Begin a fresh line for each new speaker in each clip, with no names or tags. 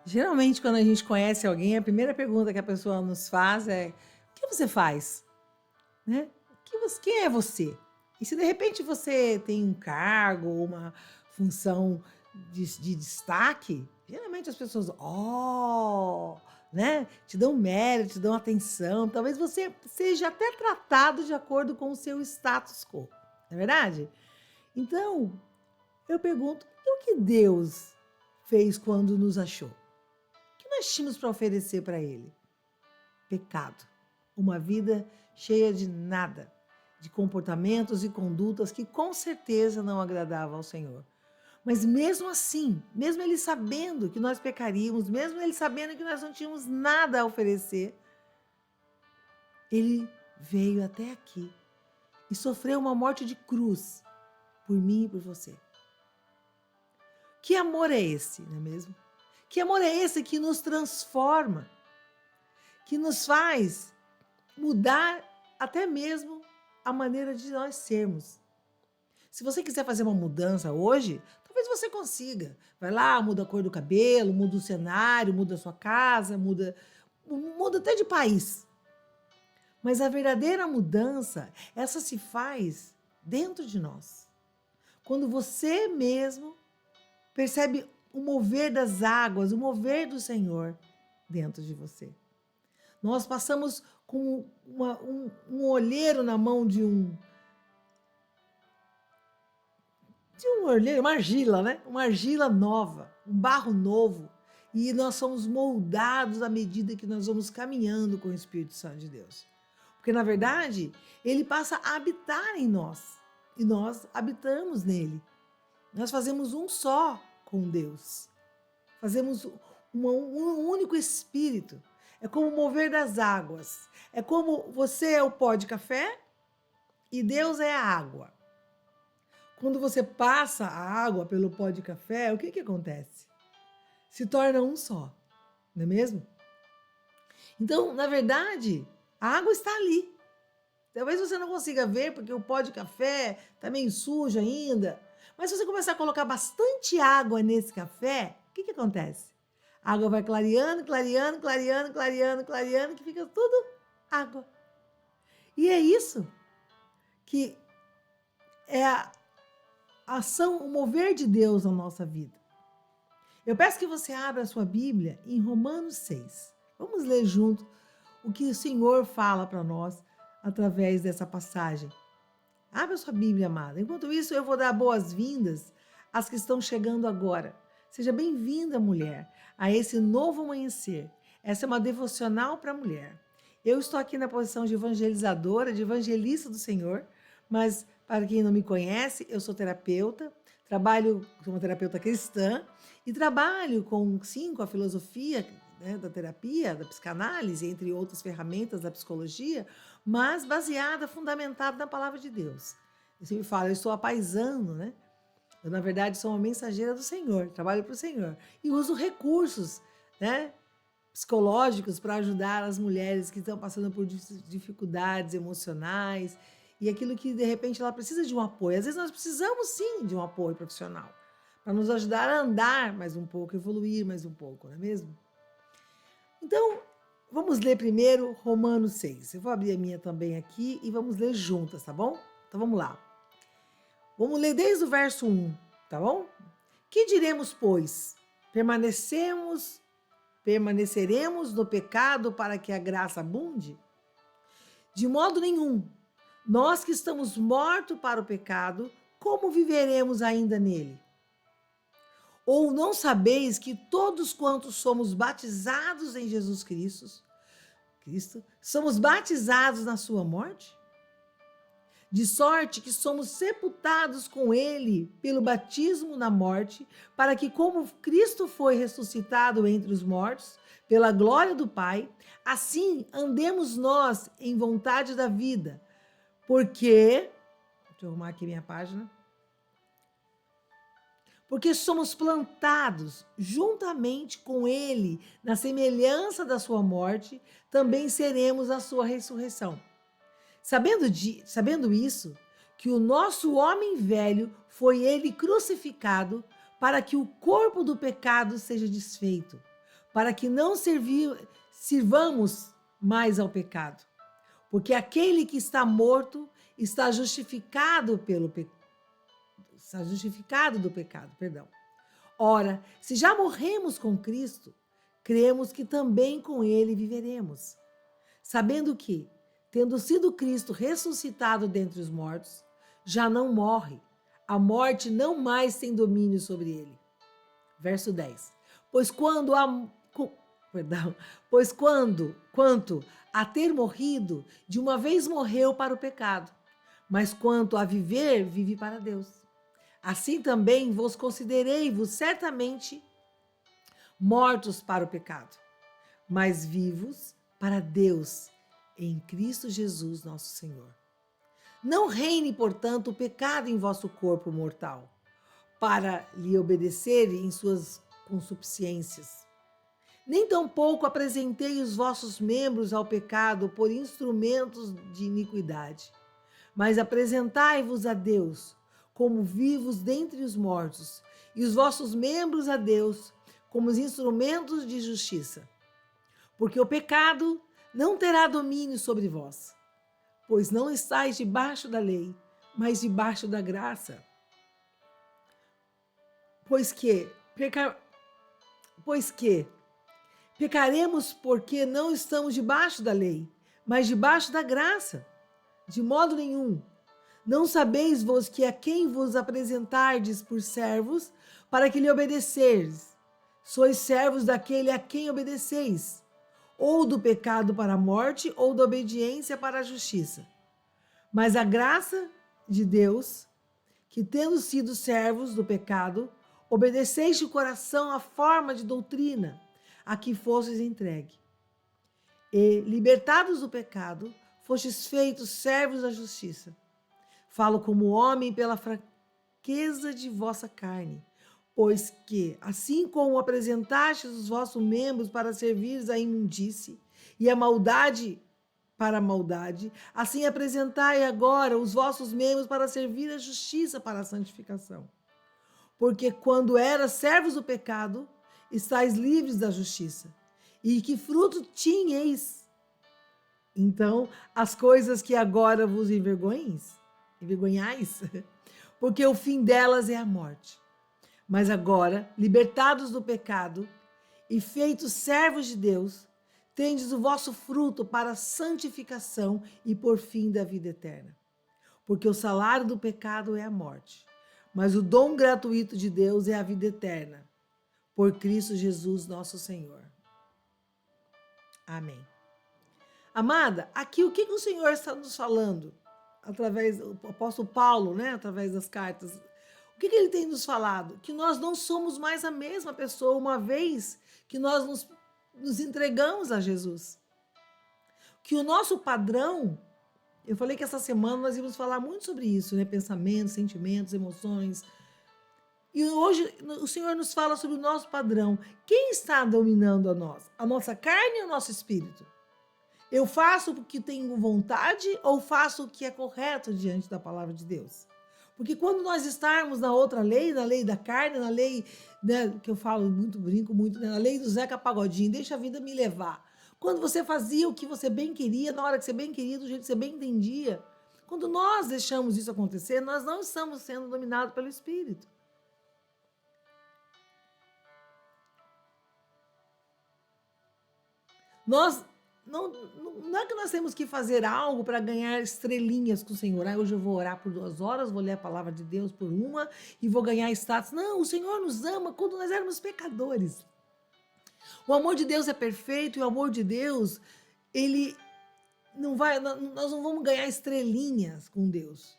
Geralmente, quando a gente conhece alguém, a primeira pergunta que a pessoa nos faz é: o que você faz? Né? Quem é você? E se de repente você tem um cargo ou uma função de destaque, geralmente as pessoas, né? Te dão mérito, te dão atenção. Talvez você seja até tratado de acordo com o seu status quo, não é verdade? Então, eu pergunto: e o que Deus fez quando nos achou? O que nós tínhamos para oferecer para Ele? Pecado. Uma vida cheia de nada, de comportamentos e condutas que com certeza não agradavam ao Senhor. Mas mesmo assim, mesmo Ele sabendo que nós pecaríamos, mesmo Ele sabendo que nós não tínhamos nada a oferecer, Ele veio até aqui e sofreu uma morte de cruz por mim e por você. Que amor é esse, não é mesmo? Que amor é esse que nos transforma, que nos faz mudar até mesmo a maneira de nós sermos. Se você quiser fazer uma mudança hoje, talvez você consiga. Vai lá, muda a cor do cabelo, muda o cenário, muda a sua casa, muda até de país. Mas a verdadeira mudança, essa se faz dentro de nós. Quando você mesmo percebe o mover das águas, o mover do Senhor dentro de você. Nós passamos com um olheiro na mão de um olheiro, uma argila, né? Uma argila nova, um barro novo. E nós somos moldados à medida que nós vamos caminhando com o Espírito Santo de Deus. Porque, na verdade, ele passa a habitar em nós. E nós habitamos nele. Nós fazemos um só com Deus. Fazemos um único Espírito. É como o mover das águas. É como você é o pó de café e Deus é a água. Quando você passa a água pelo pó de café, o que acontece? Se torna um só, não é mesmo? Então, na verdade, a água está ali. Talvez você não consiga ver porque o pó de café está meio sujo ainda. Mas se você começar a colocar bastante água nesse café, o que acontece? A água vai clareando, clareando, clareando, clareando, clareando, que fica tudo água. E é isso que é a ação, o mover de Deus na nossa vida. Eu peço que você abra a sua Bíblia em Romanos 6. Vamos ler junto o que o Senhor fala para nós através dessa passagem. Abra a sua Bíblia, amada. Enquanto isso, eu vou dar boas-vindas às que estão chegando agora. Seja bem-vinda, mulher, a esse novo amanhecer. Essa é uma devocional para a mulher. Eu estou aqui na posição de evangelizadora, de evangelista do Senhor, mas para quem não me conhece, eu sou terapeuta, trabalho como terapeuta cristã e trabalho com a filosofia, né, da terapia, da psicanálise, entre outras ferramentas da psicologia, mas baseada, fundamentada na palavra de Deus. Eu sempre falo, eu estou apaisando, né? Eu, na verdade, sou uma mensageira do Senhor, trabalho para o Senhor. E uso recursos, né, psicológicos para ajudar as mulheres que estão passando por dificuldades emocionais e aquilo que, de repente, ela precisa de um apoio. Às vezes nós precisamos, sim, de um apoio profissional para nos ajudar a andar mais um pouco, evoluir mais um pouco, não é mesmo? Então, vamos ler primeiro Romanos 6. Eu vou abrir a minha também aqui e vamos ler juntas, tá bom? Então, vamos lá. Vamos ler desde o verso 1, tá bom? Que diremos, pois? Permaneceremos no pecado para que a graça abunde? De modo nenhum. Nós que estamos mortos para o pecado, como viveremos ainda nele? Ou não sabeis que todos quantos somos batizados em Jesus Cristo, somos batizados na sua morte? De sorte que somos sepultados com ele pelo batismo na morte, para que, como Cristo foi ressuscitado entre os mortos, pela glória do Pai, assim andemos nós em vontade da vida. Porque, deixa eu arrumar aqui minha página. Porque somos plantados juntamente com ele na semelhança da sua morte, também seremos a sua ressurreição. Sabendo isso, que o nosso homem velho foi ele crucificado para que o corpo do pecado seja desfeito, para que não sirvamos mais ao pecado. Porque aquele que está morto está justificado do pecado, perdão. Ora, se já morremos com Cristo, cremos que também com ele viveremos, sabendo que, tendo sido Cristo ressuscitado dentre os mortos, já não morre, a morte não mais tem domínio sobre ele. Verso 10. Quanto a ter morrido, de uma vez morreu para o pecado, mas quanto a viver, vive para Deus. Assim também vos considerei-vos certamente mortos para o pecado, mas vivos para Deus em Cristo Jesus nosso Senhor. Não reine, portanto, o pecado em vosso corpo mortal, para lhe obedecer em suas concupiscências. Nem tampouco apresentei os vossos membros ao pecado por instrumentos de iniquidade, mas apresentai-vos a Deus como vivos dentre os mortos, e os vossos membros a Deus como os instrumentos de justiça. Porque o pecado não terá domínio sobre vós, pois não estáis debaixo da lei, mas debaixo da graça. Pois que pecaremos porque não estamos debaixo da lei, mas debaixo da graça. De modo nenhum. Não sabeis vos que a quem vos apresentardes por servos, para que lhe obedeceres, sois servos daquele a quem obedeceis, ou do pecado para a morte, ou da obediência para a justiça. Mas a graça de Deus, que tendo sido servos do pecado, obedeceis de coração à forma de doutrina a que fostes entregue. E, libertados do pecado, fostes feitos servos da justiça. Falo como homem pela fraqueza de vossa carne, pois que, assim como apresentastes os vossos membros para servires à imundície e a maldade para a maldade, assim apresentai agora os vossos membros para servir à justiça para a santificação. Porque quando eras servos do pecado, estáis livres da justiça. E que fruto tinhais? Então, as coisas que agora vos envergonhais, porque o fim delas é a morte. Mas agora, libertados do pecado e feitos servos de Deus, tendes o vosso fruto para a santificação e por fim da vida eterna. Porque o salário do pecado é a morte, mas o dom gratuito de Deus é a vida eterna, por Cristo Jesus nosso Senhor. Amém. Amada, aqui o que o Senhor está nos falando? Através do apóstolo Paulo, né? Através das cartas. O que ele tem nos falado? Que nós não somos mais a mesma pessoa, uma vez que nós nos entregamos a Jesus. Que o nosso padrão, eu falei que essa semana nós íamos falar muito sobre isso, né? Pensamentos, sentimentos, emoções. E hoje o Senhor nos fala sobre o nosso padrão. Quem está dominando a nós? A nossa carne ou o nosso espírito? Eu faço porque tenho vontade ou faço o que é correto diante da palavra de Deus? Porque quando nós estarmos na outra lei, na lei da carne, na lei, né, que eu falo muito, brinco muito, né, na lei do Zeca Pagodinho, deixa a vida me levar. Quando você fazia o que você bem queria, na hora que você bem queria, do jeito que você bem entendia. Quando nós deixamos isso acontecer, nós não estamos sendo dominados pelo Espírito. Não é que nós temos que fazer algo para ganhar estrelinhas com o Senhor. Hoje eu vou orar por 2 horas, vou ler a palavra de Deus por 1 e vou ganhar status. Não, o Senhor nos ama quando nós éramos pecadores. O amor de Deus é perfeito e o amor de Deus, ele não vai, nós não vamos ganhar estrelinhas com Deus.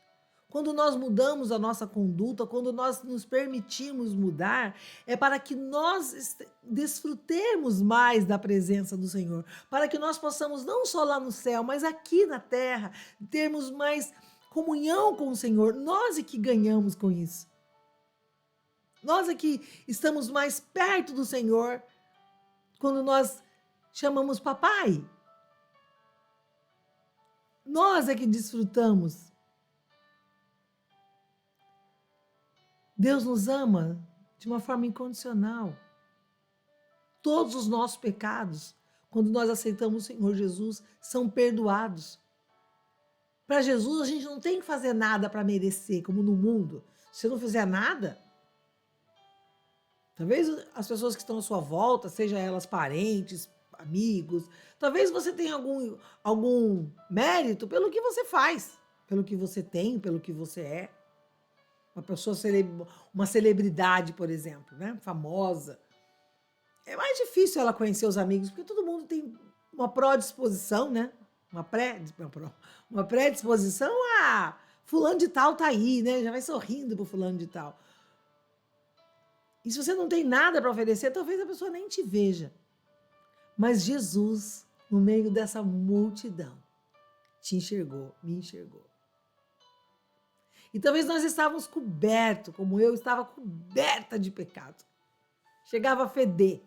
Quando nós mudamos a nossa conduta, quando nós nos permitimos mudar, é para que nós desfrutemos mais da presença do Senhor, para que nós possamos não só lá no céu, mas aqui na terra, termos mais comunhão com o Senhor. Nós é que ganhamos com isso. Nós é que estamos mais perto do Senhor quando nós chamamos papai. Nós é que desfrutamos. Deus nos ama de uma forma incondicional. todos os nossos pecados, quando nós aceitamos o Senhor Jesus, são perdoados. Para Jesus, a gente não tem que fazer nada para merecer, como no mundo. Se você não fizer nada, talvez as pessoas que estão à sua volta, seja elas parentes, amigos, talvez você tenha algum mérito pelo que você faz, pelo que você tem, pelo que você é. Uma pessoa, uma celebridade, por exemplo, né? Famosa. É mais difícil ela conhecer os amigos, porque todo mundo tem uma predisposição, né? Uma predisposição a fulano de tal tá aí, né? Já vai sorrindo pro fulano de tal. E se você não tem nada para oferecer, talvez a pessoa nem te veja. Mas Jesus, no meio dessa multidão, te enxergou, me enxergou. E talvez nós estávamos cobertos, como eu estava coberta de pecado. Chegava a feder.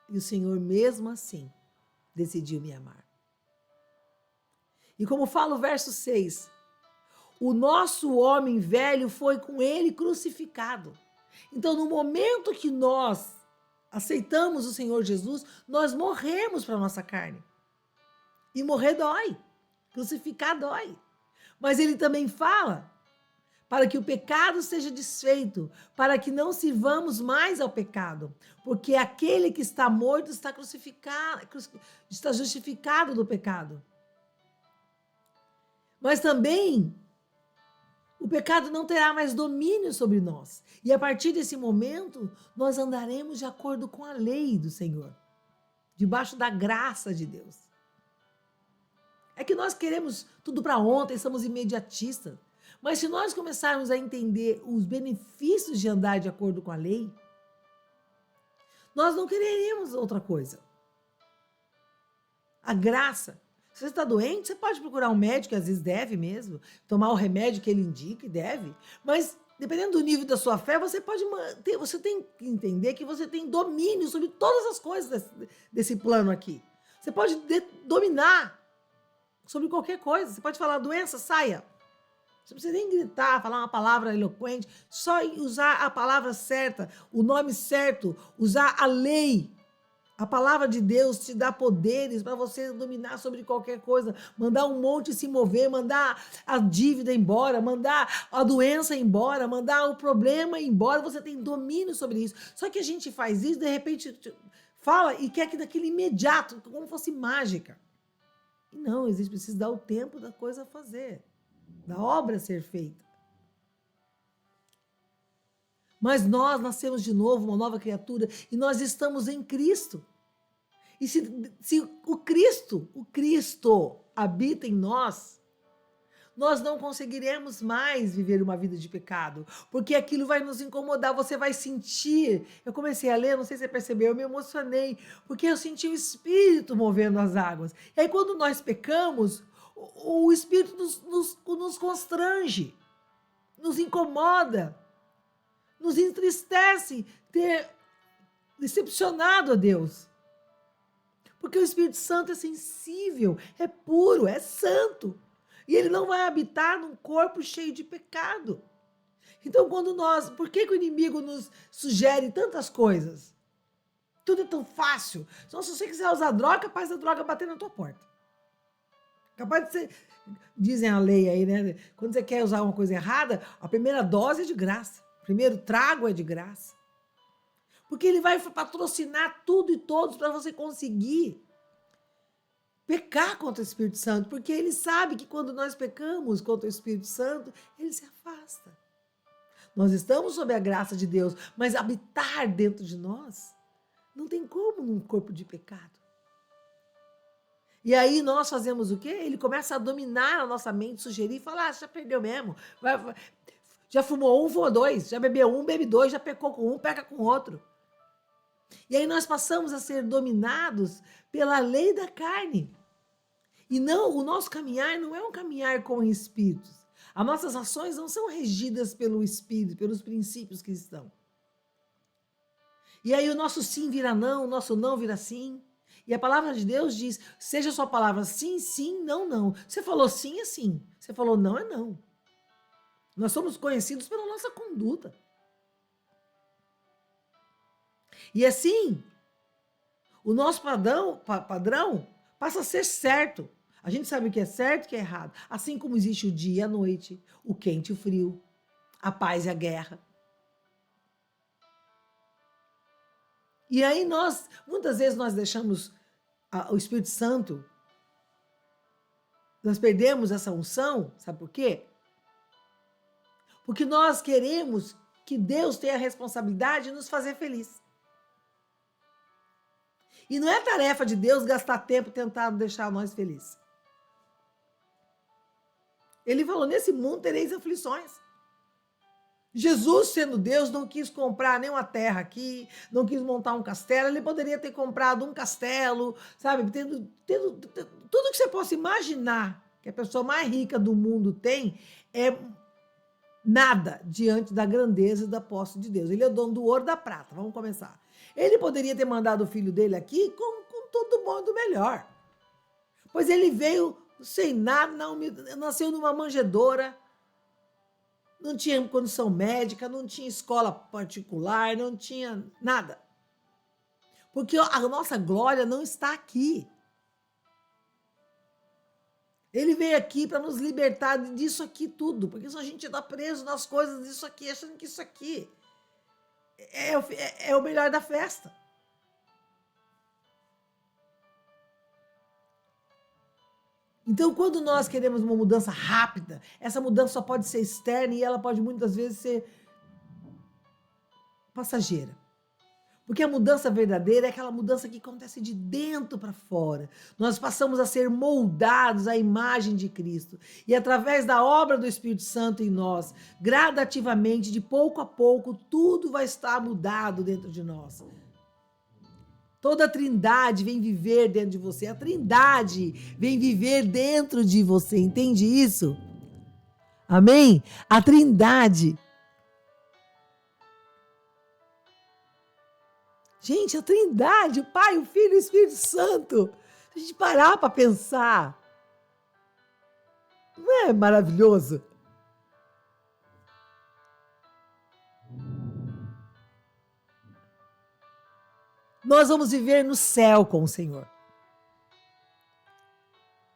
E o Senhor, mesmo assim, decidiu me amar. E como fala o verso 6, o nosso homem velho foi com ele crucificado. Então, no momento que nós aceitamos o Senhor Jesus, nós morremos para a nossa carne. E morrer dói. Crucificar dói. Mas ele também fala para que o pecado seja desfeito, para que não sirvamos mais ao pecado, porque aquele que está morto está crucificado, está justificado do pecado. Mas também o pecado não terá mais domínio sobre nós. E a partir desse momento, nós andaremos de acordo com a lei do Senhor, debaixo da graça de Deus. É que nós queremos tudo para ontem, somos imediatistas. Mas se nós começarmos a entender os benefícios de andar de acordo com a lei, nós não quereremos outra coisa. A graça. Se você está doente, você pode procurar um médico, que às vezes deve mesmo, tomar o remédio que ele indica e deve. Mas, dependendo do nível da sua fé, você pode manter, você tem que entender que você tem domínio sobre todas as coisas desse plano aqui. Você pode dominar sobre qualquer coisa. Você pode falar, doença, saia. Você não precisa nem gritar, falar uma palavra eloquente, só usar a palavra certa, o nome certo, usar a lei. A palavra de Deus te dá poderes para você dominar sobre qualquer coisa, mandar um monte se mover, mandar a dívida embora, mandar a doença embora, mandar o problema embora, você tem domínio sobre isso. Só que a gente faz isso, de repente fala e quer que daquele imediato, como fosse mágica. E não, precisa dar o tempo da coisa a fazer, da obra a ser feita. Mas nós nascemos de novo, uma nova criatura, e nós estamos em Cristo. E se o Cristo habita em nós, nós não conseguiremos mais viver uma vida de pecado, porque aquilo vai nos incomodar, você vai sentir. Eu comecei a ler, não sei se você percebeu, eu me emocionei, porque eu senti o Espírito movendo as águas. E aí quando nós pecamos, o Espírito nos constrange, nos incomoda, nos entristece ter decepcionado a Deus. Porque o Espírito Santo é sensível, é puro, é santo. E ele não vai habitar num corpo cheio de pecado. Então, por que o inimigo nos sugere tantas coisas? Tudo é tão fácil. Então, se você quiser usar droga, capaz da droga bater na tua porta. Capaz de ser, dizem a lei aí, né? Quando você quer usar uma coisa errada, a primeira dose é de graça. O primeiro trago é de graça. Porque ele vai patrocinar tudo e todos para você conseguir pecar contra o Espírito Santo. Porque ele sabe que quando nós pecamos contra o Espírito Santo, ele se afasta. Nós estamos sob a graça de Deus, mas habitar dentro de nós não tem como num corpo de pecado. E aí nós fazemos o quê? Ele começa a dominar a nossa mente, sugerir, falar, já perdeu mesmo. Já fumou um, fumou dois. Já bebeu um, bebe dois. Já pecou com um, peca com o outro. E aí nós passamos a ser dominados pela lei da carne. E não, o nosso caminhar não é um caminhar com espíritos. As nossas ações não são regidas pelo Espírito, pelos princípios que estão. E aí o nosso sim vira não, o nosso não vira sim. E a palavra de Deus diz, seja a sua palavra sim, sim, não, não. Você falou sim, é sim. Você falou não, é não. Nós somos conhecidos pela nossa conduta. E assim, o nosso padrão passa a ser certo. A gente sabe o que é certo e o que é errado. Assim como existe o dia e a noite, o quente e o frio, a paz e a guerra. E aí muitas vezes nós deixamos o Espírito Santo, nós perdemos essa unção, sabe por quê? Porque nós queremos que Deus tenha a responsabilidade de nos fazer feliz. E não é tarefa de Deus gastar tempo tentando deixar nós felizes. Ele falou, nesse mundo tereis aflições. Jesus, sendo Deus, não quis comprar nenhuma terra aqui, não quis montar um castelo, ele poderia ter comprado um castelo, sabe? Tendo tudo que você possa imaginar que a pessoa mais rica do mundo tem, é nada diante da grandeza e da posse de Deus. Ele é o dono do ouro e da prata, vamos começar. Ele poderia ter mandado o filho dele aqui com tudo bom e do melhor. Pois ele veio sem nada, nasceu numa manjedoura, não tinha condição médica, não tinha escola particular, não tinha nada. Porque a nossa glória não está aqui. Ele veio aqui para nos libertar disso aqui tudo, porque se a gente está preso nas coisas disso aqui, achando que isso aqui é o melhor da festa. Então, quando nós queremos uma mudança rápida, essa mudança só pode ser externa e ela pode muitas vezes ser passageira. Porque a mudança verdadeira é aquela mudança que acontece de dentro para fora. Nós passamos a ser moldados à imagem de Cristo. E através da obra do Espírito Santo em nós, gradativamente, de pouco a pouco, tudo vai estar mudado dentro de nós. Toda a Trindade vem viver dentro de você. A Trindade vem viver dentro de você. Entende isso? Amém? A Trindade. Gente, a Trindade, o Pai, o Filho e o Espírito Santo. Se a gente parar para pensar, não é maravilhoso? Nós vamos viver no céu com o Senhor.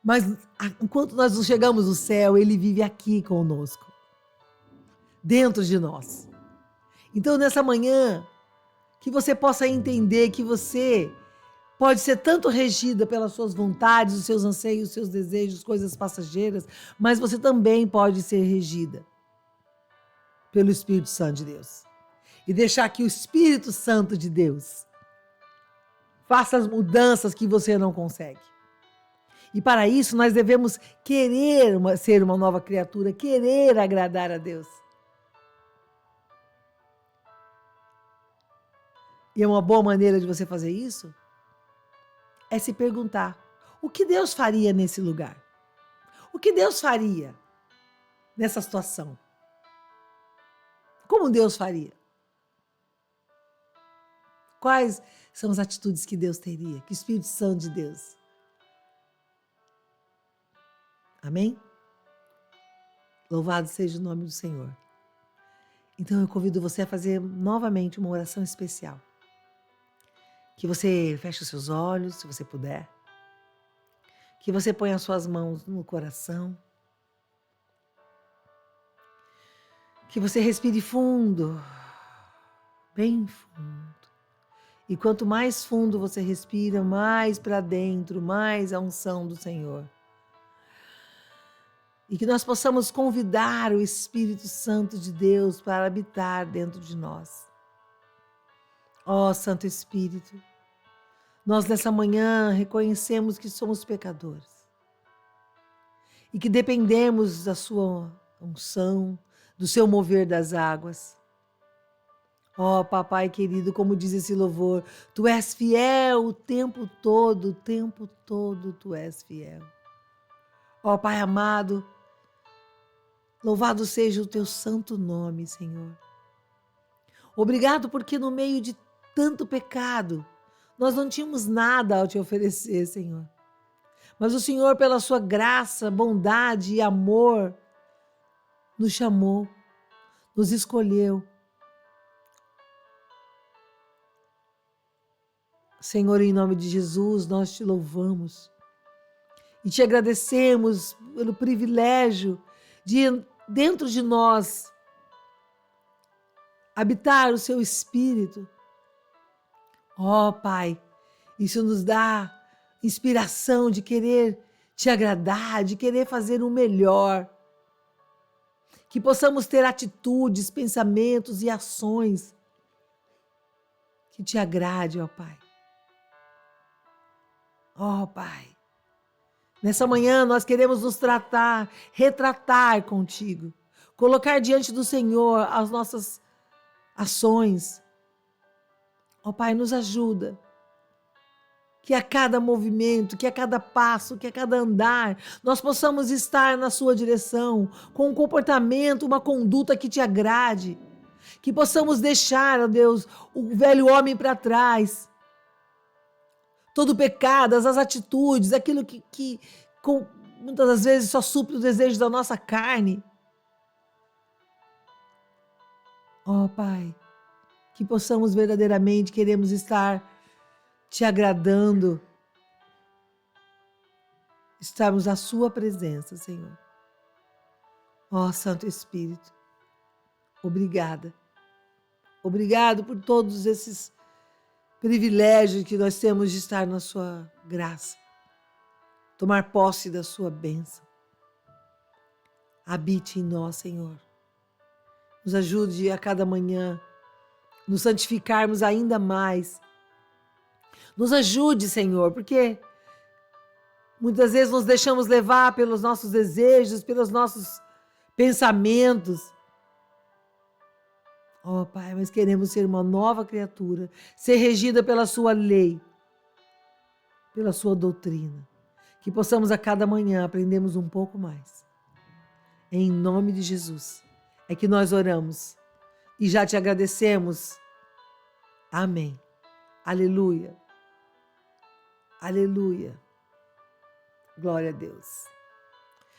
Mas enquanto nós não chegamos no céu, Ele vive aqui conosco, dentro de nós. Então, nessa manhã, que você possa entender que você pode ser tanto regida pelas suas vontades, os seus anseios, os seus desejos, coisas passageiras, mas você também pode ser regida pelo Espírito Santo de Deus. E deixar que o Espírito Santo de Deus faça as mudanças que você não consegue. E para isso nós devemos querer ser uma nova criatura, querer agradar a Deus. E uma boa maneira de você fazer isso é se perguntar: o que Deus faria nesse lugar? O que Deus faria nessa situação? Como Deus faria? Quais são as atitudes que Deus teria? Que o Espírito Santo de Deus. Amém? Louvado seja o nome do Senhor. Então eu convido você a fazer novamente uma oração especial. Que você feche os seus olhos, se você puder. Que você ponha as suas mãos no coração. Que você respire fundo, bem fundo. E quanto mais fundo você respira, mais para dentro, mais a unção do Senhor. E que nós possamos convidar o Espírito Santo de Deus para habitar dentro de nós. Ó Santo Espírito, nós nessa manhã reconhecemos que somos pecadores. E que dependemos da sua unção, do seu mover das águas. Ó Papai querido, como diz esse louvor, Tu és fiel o tempo todo Tu és fiel. Ó Pai amado, louvado seja o Teu santo nome, Senhor. Obrigado porque no meio de tanto pecado, nós não tínhamos nada a Te oferecer, Senhor. Mas o Senhor, pela Sua graça, bondade e amor, nos chamou, nos escolheu. Senhor, em nome de Jesus, nós te louvamos e te agradecemos pelo privilégio de, dentro de nós, habitar o seu Espírito. Ó Pai, isso nos dá inspiração de querer te agradar, de querer fazer o melhor. Que possamos ter atitudes, pensamentos e ações que te agrade, ó Pai. Ó Pai, nessa manhã nós queremos nos retratar contigo, colocar diante do Senhor as nossas ações. Ó Pai, nos ajuda. Que a cada movimento, que a cada passo, que a cada andar, nós possamos estar na sua direção, com um comportamento, uma conduta que te agrade. Que possamos deixar, ó Deus, o velho homem para trás. Todo o pecado, as atitudes, aquilo que muitas das vezes só supre o desejo da nossa carne. Ó Pai, que possamos verdadeiramente queremos estar te agradando, estarmos à sua presença, Senhor. Ó Santo Espírito, obrigada. Obrigado por todos esses privilégios que nós temos de estar na sua graça, tomar posse da sua bênção. Habite em nós, Senhor. Nos ajude a cada manhã, nos santificarmos ainda mais. Nos ajude, Senhor, porque muitas vezes nos deixamos levar pelos nossos desejos, pelos nossos pensamentos. Ó Pai, mas queremos ser uma nova criatura, ser regida pela sua lei, pela sua doutrina. Que possamos a cada manhã aprendermos um pouco mais. Em nome de Jesus é que nós oramos e já te agradecemos. Amém. Aleluia. Aleluia. Glória a Deus.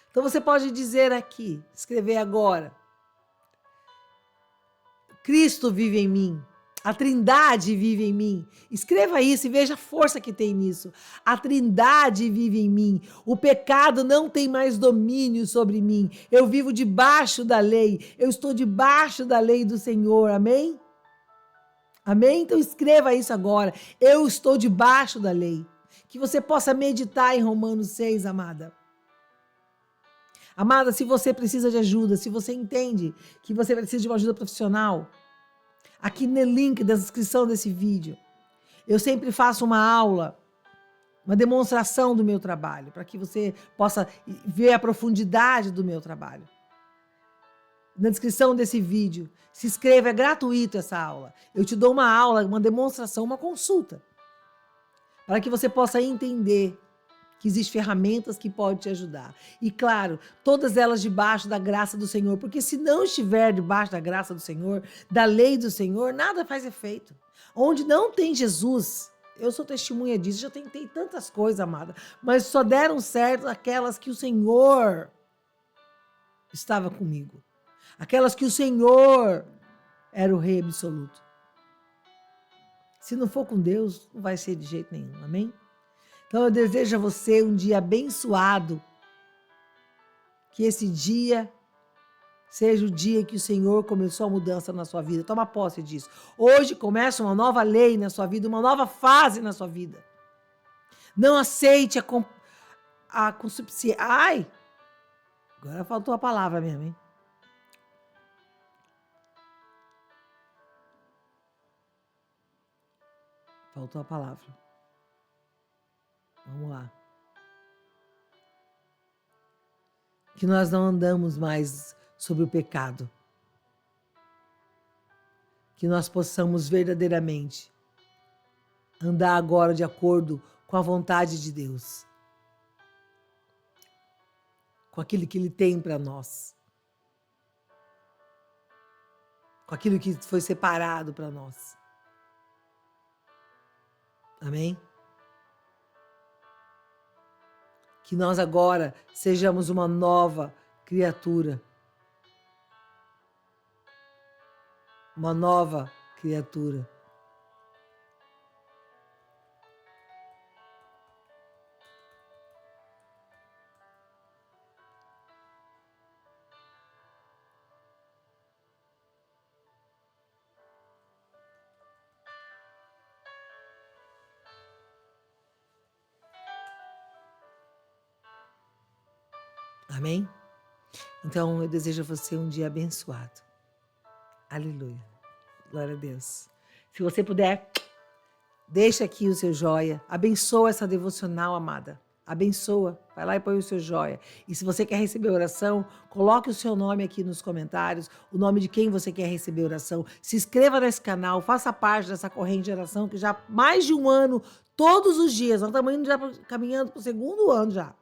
Então você pode dizer aqui, escrever agora. Cristo vive em mim. A Trindade vive em mim. Escreva isso e veja a força que tem nisso. A Trindade vive em mim. O pecado não tem mais domínio sobre mim. Eu vivo debaixo da lei. Eu estou debaixo da lei do Senhor. Amém? Amém? Então escreva isso agora. Eu estou debaixo da lei. Que você possa meditar em Romanos 6, amada. Amada, se você precisa de ajuda, se você entende que você precisa de uma ajuda profissional, aqui no link da descrição desse vídeo, eu sempre faço uma aula, uma demonstração do meu trabalho, para que você possa ver a profundidade do meu trabalho. Na descrição desse vídeo, se inscreva, é gratuito essa aula. Eu te dou uma aula, uma demonstração, uma consulta, para que você possa entender que existem ferramentas que podem te ajudar. E claro, todas elas debaixo da graça do Senhor, porque se não estiver debaixo da graça do Senhor, da lei do Senhor, nada faz efeito. Onde não tem Jesus, eu sou testemunha disso, já tentei tantas coisas, amada, mas só deram certo aquelas que o Senhor estava comigo. Aquelas que o Senhor era o Rei absoluto. Se não for com Deus, não vai ser de jeito nenhum, amém? Então eu desejo a você um dia abençoado, que esse dia seja o dia que o Senhor começou a mudança na sua vida. Toma posse disso. Hoje começa uma nova lei na sua vida, uma nova fase na sua vida. Não aceite a concupiscência. Ai, agora faltou a palavra mesmo, hein? Faltou a palavra. Vamos lá. Que nós não andamos mais sobre o pecado. Que nós possamos verdadeiramente andar agora de acordo com a vontade de Deus. Com aquilo que Ele tem para nós. Com aquilo que foi separado para nós. Amém? Que nós agora sejamos uma nova criatura. Uma nova criatura. Amém? Então, eu desejo a você um dia abençoado. Aleluia. Glória a Deus. Se você puder, deixa aqui o seu joia. Abençoa essa devocional, amada. Abençoa. Vai lá e põe o seu joia. E se você quer receber oração, coloque o seu nome aqui nos comentários, o nome de quem você quer receber oração. Se inscreva nesse canal, faça parte dessa corrente de oração que já há mais de um ano, todos os dias, nós estamos indo já caminhando para o segundo ano já.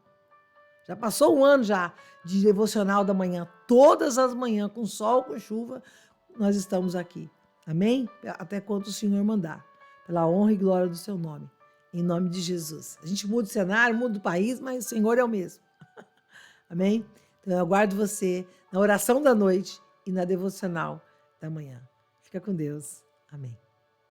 Já passou um ano já de devocional da manhã, todas as manhãs, com sol, com chuva, nós estamos aqui. Amém? Até quanto o Senhor mandar. Pela honra e glória do seu nome. Em nome de Jesus. A gente muda o cenário, muda o país, mas o Senhor é o mesmo. Amém? Então eu aguardo você na oração da noite e na devocional da manhã. Fica com Deus. Amém.